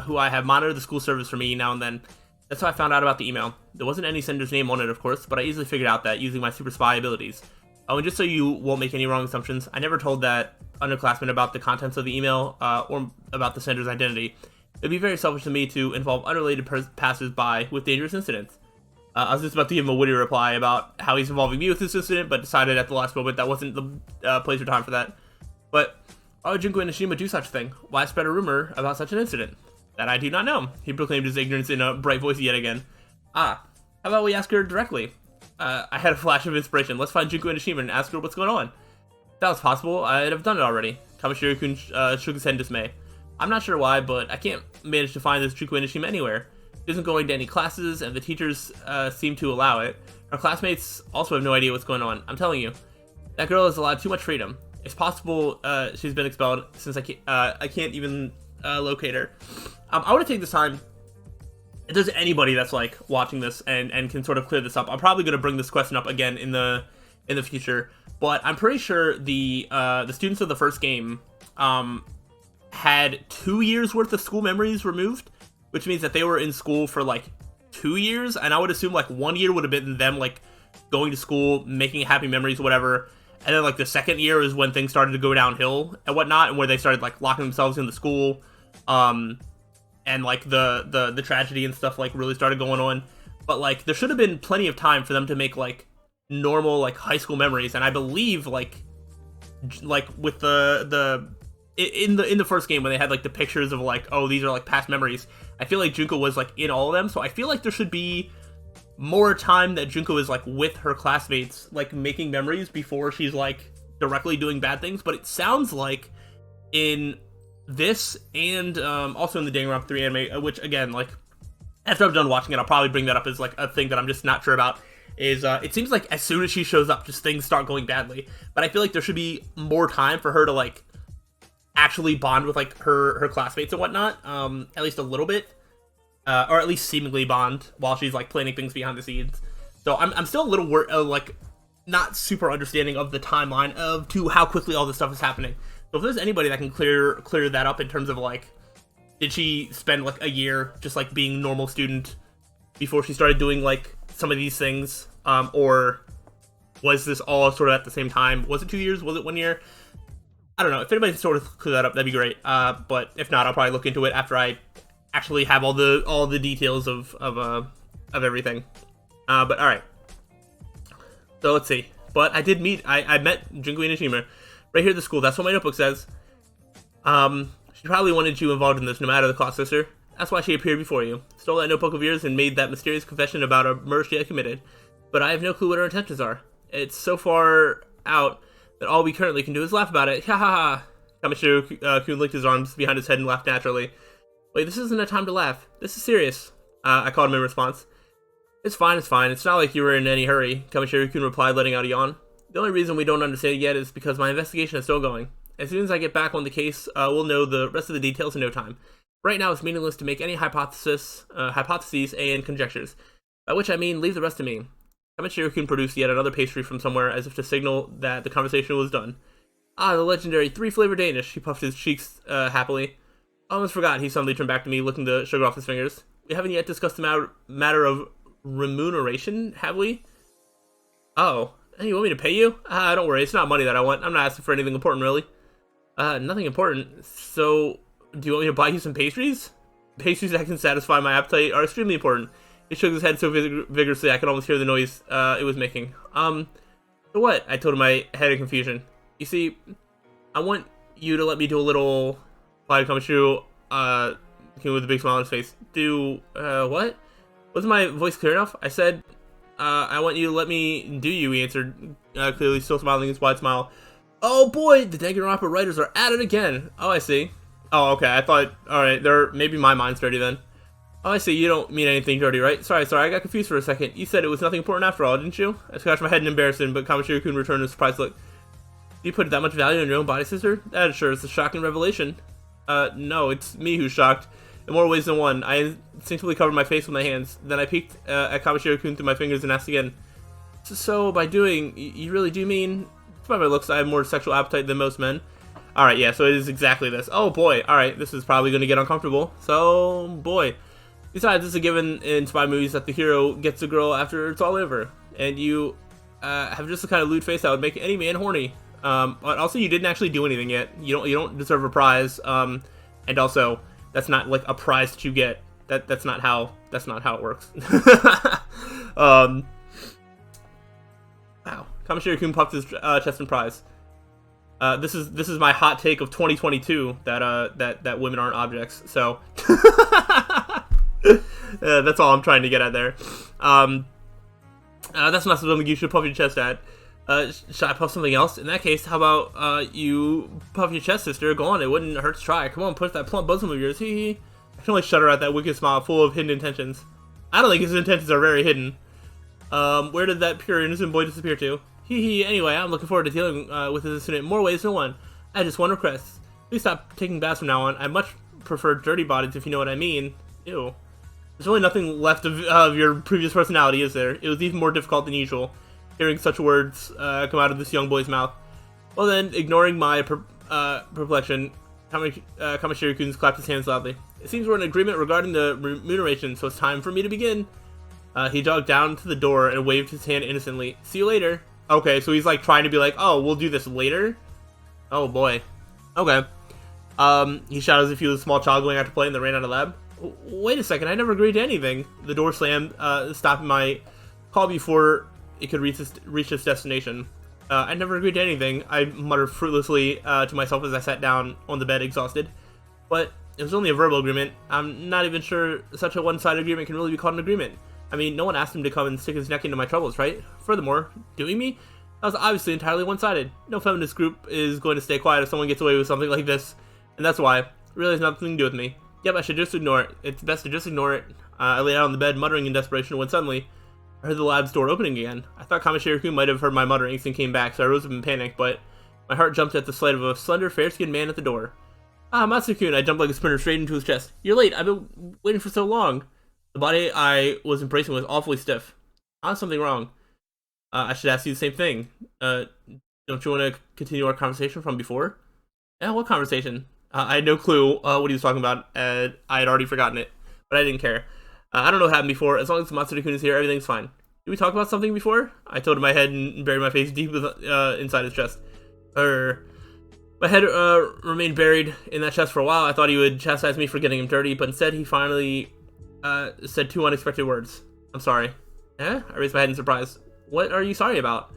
who I have monitored the school service for me now and then. That's how I found out about the email. There wasn't any sender's name on it, of course, but I easily figured out that using my super spy abilities. Oh, and just so you won't make any wrong assumptions, I never told that underclassman about the contents of the email or about the sender's identity. It'd be very selfish of me to involve unrelated passers-by with dangerous incidents. I was just about to give him a witty reply about how he's involving me with this incident, but decided at the last moment that wasn't the place or time for that. But why would Junko Inishima do such a thing? Why spread a rumor about such an incident? That I do not know. He proclaimed his ignorance in a bright voice yet again. How about we ask her directly? I had a flash of inspiration. Let's find Junko Inishima and ask her what's going on. If that was possible, I'd have done it already. Shirokun shook his head in dismay. I'm not sure why, but I can't manage to find this Junko Inishima anywhere. She isn't going to any classes, and the teachers seem to allow it. Her classmates also have no idea what's going on. I'm telling you, that girl has allowed too much freedom. It's possible she's been expelled since I can't even locate her. I want to take this time. If there's anybody that's like watching this and can sort of clear this up, I'm probably going to bring this question up again in the future. But I'm pretty sure the students of the first game had 2 years worth of school memories removed, which means that they were in school for like 2 years, and I would assume like 1 year would have been them like going to school, making happy memories, whatever. And then like the second year is when things started to go downhill and whatnot, and where they started like locking themselves in the school. And like the tragedy and stuff like really started going on. But like there should have been plenty of time for them to make like normal like high school memories. And I believe like with in the first game when they had like the pictures of like, oh, these are like past memories, I feel like Junko was like in all of them. So I feel like there should be more time that Junko is like with her classmates, like making memories before she's like directly doing bad things. But it sounds like in this and also in the Danganronpa 3 anime, which again, like after I'm done watching it, I'll probably bring that up as like a thing that I'm just not sure about, is it seems like as soon as she shows up, just things start going badly. But I feel like there should be more time for her to like actually bond with like her classmates and whatnot, at least a little bit, or at least seemingly bond while she's like planning things behind the scenes. So I'm still a little like not super understanding of the timeline of to how quickly all this stuff is happening. So if there's anybody that can clear that up in terms of like, did she spend like a year just like being a normal student before she started doing like some of these things, or was this all sort of at the same time? Was it 2 years? Was it 1 year? I don't know. If anybody can sort of clear that up, that'd be great. But if not, I'll probably look into it after I actually have all the details of everything. But all right. So let's see. But I did I met Junko Inishima right here at the school. That's what my notebook says. She probably wanted you involved in this, no matter the cost, sister. That's why she appeared before you. Stole that notebook of yours and made that mysterious confession about a murder she had committed. But I have no clue what her intentions are. It's so far out that all we currently can do is laugh about it. Ha ha ha. Kamishiro-kun licked his arms behind his head and laughed naturally. Wait, this isn't a time to laugh. This is serious. I called him in response. It's fine, it's fine. It's not like you were in any hurry, Kamishiro-kun replied, letting out a yawn. The only reason we don't understand it yet is because my investigation is still going. As soon as I get back on the case, we'll know the rest of the details in no time. Right now, it's meaningless to make any hypotheses and conjectures. By which I mean, leave the rest to me. Kamishiro-kun produced yet another pastry from somewhere as if to signal that the conversation was done. Ah, the legendary 3-flavor Danish. He puffed his cheeks happily. I almost forgot, he suddenly turned back to me, licking the sugar off his fingers. We haven't yet discussed the matter of remuneration, have we? Oh, you want me to pay you? Don't worry, it's not money that I want. I'm not asking for anything important, really. Nothing important. So, do you want me to buy you some pastries? Pastries that can satisfy my appetite are extremely important. He shook his head so vigorously I could almost hear the noise it was making. So what? I told him, my head in confusion. You see, I want you to let me do a little... Kamishiro, with a big smile on his face. Do, what? Wasn't my voice clear enough? I said, I want you to let me do you, he answered, clearly still smiling his wide smile. Oh boy, the Danganronpa writers are at it again. Oh, I see. Oh, okay, I thought, alright, maybe my mind's dirty then. Oh, I see, you don't mean anything dirty, right? Sorry, I got confused for a second. You said it was nothing important after all, didn't you? I scratched my head in embarrassment, but Kamishiro-kun returned a surprised look. You put that much value in your own body, sister? That sure is a shocking revelation. No, it's me who's shocked. In more ways than one. I instinctively covered my face with my hands. Then I peeked at Kamishiro-kun through my fingers and asked again. So by doing, you really do mean... By my looks, I have more sexual appetite than most men. Alright, yeah, so it is exactly this. Oh boy, alright, this is probably going to get uncomfortable. So, boy. Besides, it's a given in spy movies that the hero gets a girl after it's all over. And you have just the kind of lewd face that would make any man horny. But also, you didn't actually do anything yet. You don't deserve a prize. And also, that's not like a prize that you get. That's not how it works. Wow. Kamishiro-kun puffed his chest in prize. This is my hot take of 2022 that women aren't objects. So that's all I'm trying to get at there. That's not something you should puff your chest at. Should I puff something else? In that case, how about you puff your chest, sister? Go on, it wouldn't hurt to try. Come on, push that plump bosom of yours. Hee hee. I can only shudder at that wicked smile full of hidden intentions. I don't think his intentions are very hidden. Where did that pure innocent boy disappear to? Hee hee. Anyway, I'm looking forward to dealing with this incident in more ways than one. I have just one request. Please stop taking baths from now on. I much prefer dirty bodies, if you know what I mean. Ew. There's really nothing left of your previous personality, is there? It was even more difficult than usual, hearing such words come out of this young boy's mouth. Well then, ignoring my perplexion, Kamishiro-kun clapped his hands loudly. It seems we're in agreement regarding the remuneration, so it's time for me to begin. He jogged down to the door and waved his hand innocently. See you later. Okay, so he's like trying to be like, oh, we'll do this later? Oh boy. Okay. He shouted as if he was a small child going out to play and then ran out of lab. Wait a second, I never agreed to anything. The door slammed, stopping my call before it could reach its destination. I never agreed to anything, I muttered fruitlessly to myself as I sat down on the bed exhausted. But it was only a verbal agreement. I'm not even sure such a one-sided agreement can really be called an agreement. I mean, no one asked him to come and stick his neck into my troubles, right? Furthermore, doing me? That was obviously entirely one-sided. No feminist group is going to stay quiet if someone gets away with something like this. And that's why. It really has nothing to do with me. Yep, I should just ignore it. It's best to just ignore it. I lay out on the bed, muttering in desperation, when suddenly, I heard the lab's door opening again. I thought Kamishiro-kun might have heard my mutterings and came back, so I rose up in panic, but my heart jumped at the sight of a slender, fair-skinned man at the door. Ah, Matsu-kun, I jumped like a sprinter straight into his chest. You're late, I've been waiting for so long. The body I was embracing was awfully stiff. There's something wrong. I should ask you the same thing. Don't you want to continue our conversation from before? Yeah, what conversation? I had no clue what he was talking about, and I had already forgotten it, but I didn't care. I don't know what happened before. As long as Matsu-kun is here, everything's fine. Did we talk about something before? I tilted my head and buried my face deep inside his chest. My head remained buried in that chest for a while. I thought he would chastise me for getting him dirty, but instead he finally said two unexpected words. I'm sorry. Eh? I raised my head in surprise. What are you sorry about?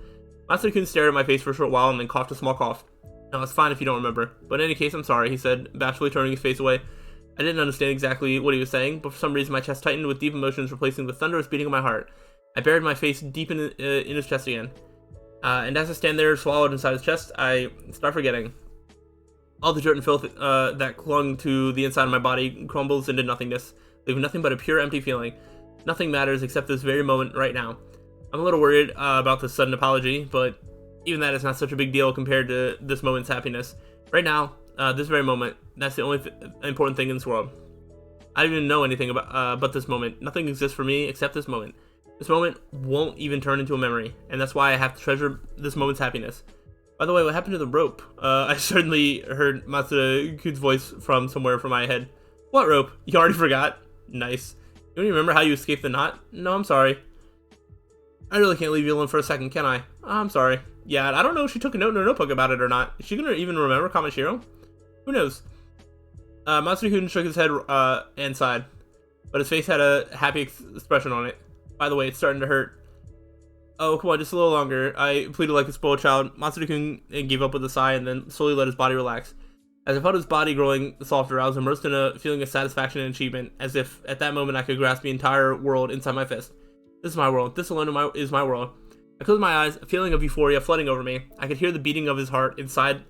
Matsu-kun stared at my face for a short while and then coughed a small cough. No, it's fine if you don't remember. But in any case, I'm sorry, he said, bashfully turning his face away. I didn't understand exactly what he was saying, but for some reason my chest tightened with deep emotions replacing the thunderous beating of my heart. I buried my face deep in his chest again. And as I stand there swallowed inside his chest, I start forgetting. All the dirt and filth that clung to the inside of my body crumbles into nothingness, leaving nothing but a pure empty feeling. Nothing matters except this very moment right now. I'm a little worried about this sudden apology, but even that is not such a big deal compared to this moment's happiness. Right now, this very moment, that's the only important thing in this world. I don't even know anything about but this moment. Nothing exists for me except this moment. This moment won't even turn into a memory, and that's why I have to treasure this moment's happiness. By the way, what happened to the rope? I certainly heard Matsuda-kun's voice from somewhere from my head. What rope? You already forgot? Nice. You don't even remember how you escaped the knot? No, I'm sorry. I really can't leave you alone for a second, can I? I'm sorry. Yeah, I don't know if she took a note in her notebook about it or not. Is she gonna even remember Kamashiro? Who knows? Matsuda-kun shook his head and sighed, but his face had a happy expression on it. By the way, it's starting to hurt. Oh, come on, just a little longer. I pleaded like a spoiled child. Matsuda-kun gave up with a sigh and then slowly let his body relax. As I felt his body growing softer, I was immersed in a feeling of satisfaction and achievement, as if at that moment I could grasp the entire world inside my fist. This is my world. This alone is my world. I closed my eyes, a feeling of euphoria flooding over me. I could hear the beating of his heart inside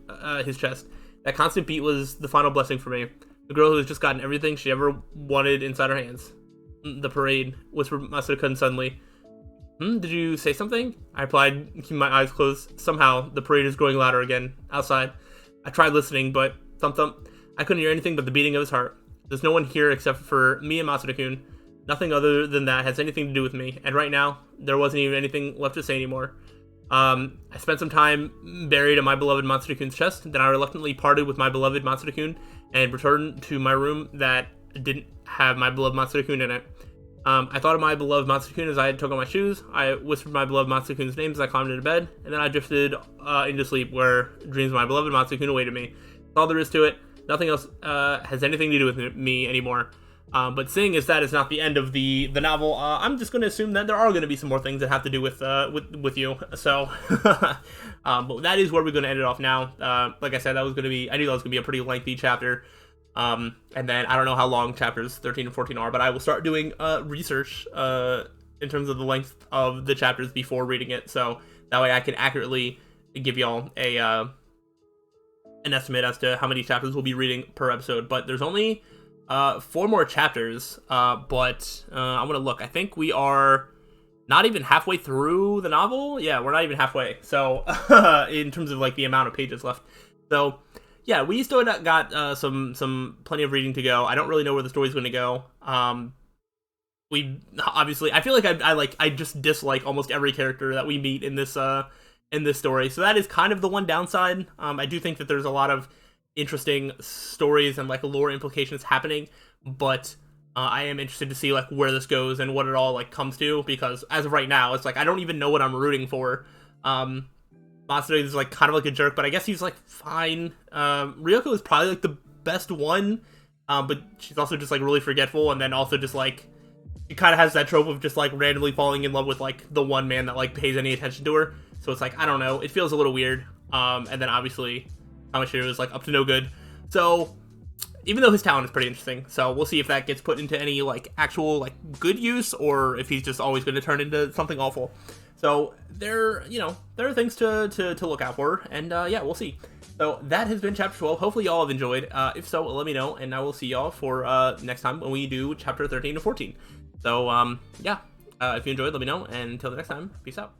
his chest. That constant beat was the final blessing for me. The girl who has just gotten everything she ever wanted inside her hands. The parade, whispered Matsuda-kun suddenly. Did you say something? I replied, keeping my eyes closed. Somehow, the parade is growing louder again, outside. I tried listening, but thump-thump, I couldn't hear anything but the beating of his heart. There's no one here except for me and Matsuda-kun. Nothing other than that has anything to do with me, and right now, there wasn't even anything left to say anymore. I spent some time buried in my beloved Matsuda-kun's chest, then I reluctantly parted with my beloved Matsuda-kun and returned to my room that didn't have my beloved Matsuda-kun in it. I thought of my beloved Matsuda-kun as I took on my shoes. I whispered my beloved Matsuda-kun's name as I climbed into bed, and then I drifted into sleep where dreams of my beloved Matsuda-kun awaited me. That's all there is to it. Nothing else has anything to do with me anymore. But seeing as that is not the end of the novel, I'm just going to assume that there are going to be some more things that have to do with you. So, but that is where we're going to end it off now. Like I said, I knew that was going to be a pretty lengthy chapter. And then I don't know how long chapters 13 and 14 are, but I will start doing research in terms of the length of the chapters before reading it, so that way I can accurately give y'all an estimate as to how many chapters we'll be reading per episode. But there's only 4 more chapters, but I'm gonna look. I think we are not even halfway through the novel. Yeah, we're not even halfway. So in terms of like the amount of pages left. So yeah, we still got some plenty of reading to go. I don't really know where the story's going to go. We obviously, I feel like I just dislike almost every character that we meet in this story. So that is kind of the one downside. I do think that there's a lot of interesting stories and like lore implications happening, but I am interested to see like where this goes and what it all like comes to, because as of right now, it's like I don't even know what I'm rooting for. Matsuda is like kind of like a jerk, but I guess he's like fine. Ryoko is probably like the best one, but she's also just like really forgetful, and then also just like she kind of has that trope of just like randomly falling in love with like the one man that like pays any attention to her. So it's like, I don't know, it feels a little weird. And then obviously Kamashiro is like up to no good. So even though his talent is pretty interesting, so we'll see if that gets put into any like actual like good use, or if he's just always going to turn into something awful. So there are things to look out for, and yeah, we'll see. So that has been chapter 12. Hopefully y'all have enjoyed. If so, let me know, and I will see y'all for next time when we do chapter 13 to 14. So yeah, if you enjoyed, let me know, and until the next time, peace out.